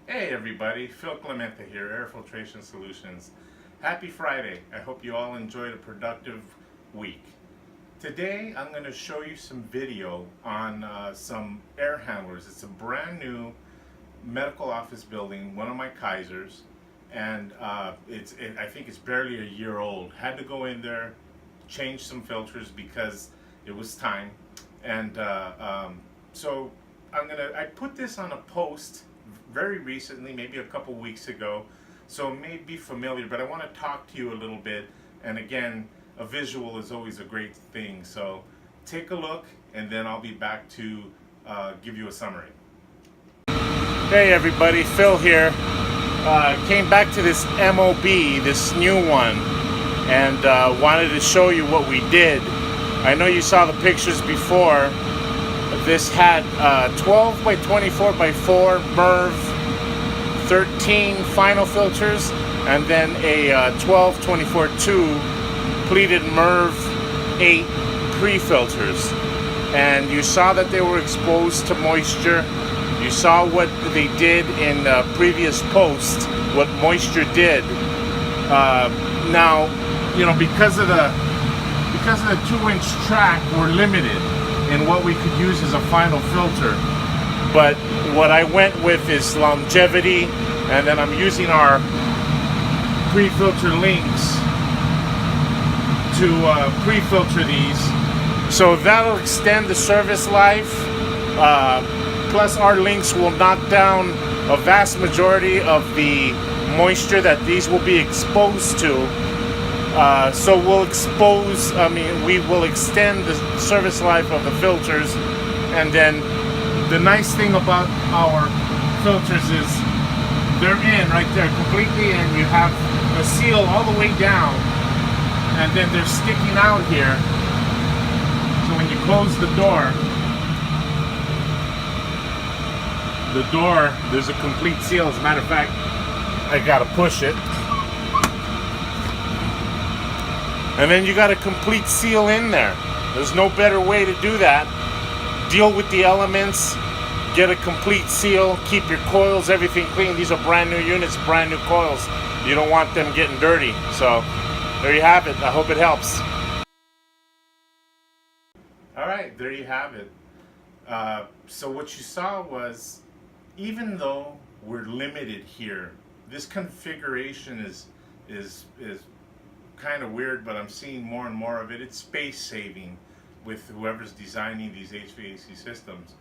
Hey everybody, Phil Clemente here, Air Filtration Solutions. Happy Friday. I hope you all enjoyed a productive week. Today I'm going to show you some video on some air handlers. It's a brand new medical office building, one of my Kaisers, and I think it's barely a year old. Had to go in there, change some filters because it was time. And so I put this on a post very recently, maybe a couple weeks ago, so it may be familiar, but I want to talk to you a little bit. And again, a visual is always a great thing, so take a look and then I'll be back to give you a summary. Hey everybody, Phil here. Came back to this MOB, this new one, and wanted to show you what we did. I know you saw the pictures before. This had 12 by 24 by 4 MERV 13 final filters, and then a 12 24 2 pleated MERV 8 pre-filters. And you saw that they were exposed to moisture. You saw what they did in previous posts, what moisture did. Now, you know, because of the 2-inch track, we're limited in what we could use as a final filter. But what I went with is longevity, and then I'm using our pre-filter links to pre-filter these. So that'll extend the service life. Plus our links will knock down a vast majority of the moisture that these will be exposed to. So we will extend the service life of the filters. And then the nice thing about our filters is they're in right there completely, and you have a seal all the way down, and then they're sticking out here. So when you close the door, there's a complete seal. As a matter of fact, I gotta push it. And then you got a complete seal in there. There's no better way to do that. Deal with the elements, get a complete seal, keep your coils, everything clean. These are brand new units, brand new coils. You don't want them getting dirty. So there you have it. I hope it helps. All right, there you have it. So what you saw was, even though we're limited here, this configuration is kind of weird, but I'm seeing more and more of it. It's space saving with whoever's designing these HVAC systems.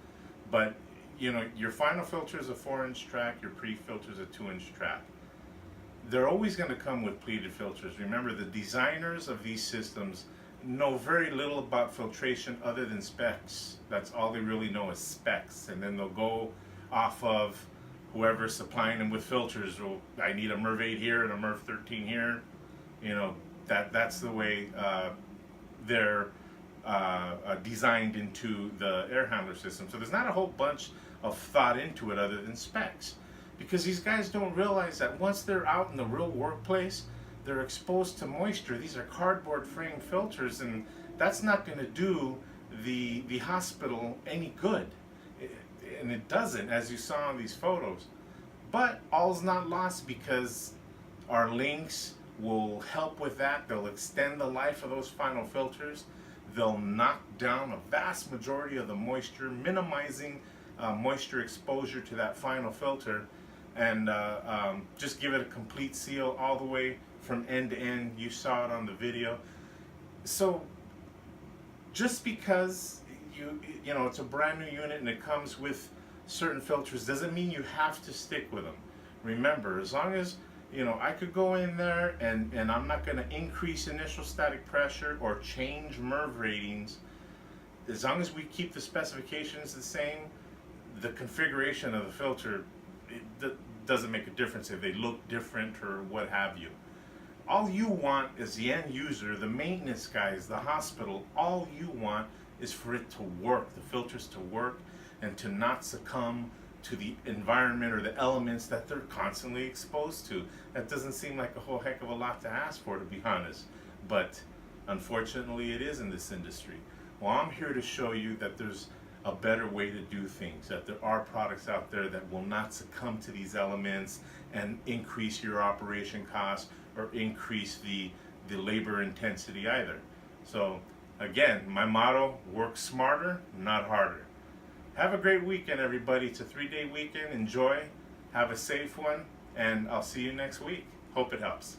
But you know, your final filter is a 4-inch track, your pre-filter is a 2-inch track. They're always going to come with pleated filters. Remember, the designers of these systems know very little about filtration other than specs. That's all they really know is specs, and then they'll go off of whoever's supplying them with filters. Well, I need a MERV 8 here and a MERV 13 here. You know, that's the way they're designed into the air handler system. So there's not a whole bunch of thought into it other than specs, because these guys don't realize that once they're out in the real workplace, they're exposed to moisture. These are cardboard frame filters, and that's not going to do the hospital any good. And it doesn't, as you saw in these photos. But all's not lost, because our links will help with that. They'll extend the life of those final filters. They'll knock down a vast majority of the moisture, minimizing moisture exposure to that final filter, and just give it a complete seal all the way from end to end. You saw it on the video. So just because you know it's a brand new unit and it comes with certain filters doesn't mean you have to stick with them. Remember, as long as you know, I could go in there and I'm not going to increase initial static pressure or change MERV ratings. As long as we keep the specifications the same, the configuration of the filter, it doesn't make a difference if they look different or what have you. All you want is the end user, the maintenance guys, the hospital, all you want is for it to work, the filters to work, and to not succumb to the environment or the elements that they're constantly exposed to. That doesn't seem like a whole heck of a lot to ask for, to be honest, but unfortunately it is in this industry. Well, I'm here to show you that there's a better way to do things, that there are products out there that will not succumb to these elements and increase your operation costs or increase the labor intensity either. So again, my motto, work smarter, not harder. Have a great weekend, everybody. It's a 3-day weekend. Enjoy. Have a safe one, and I'll see you next week. Hope it helps.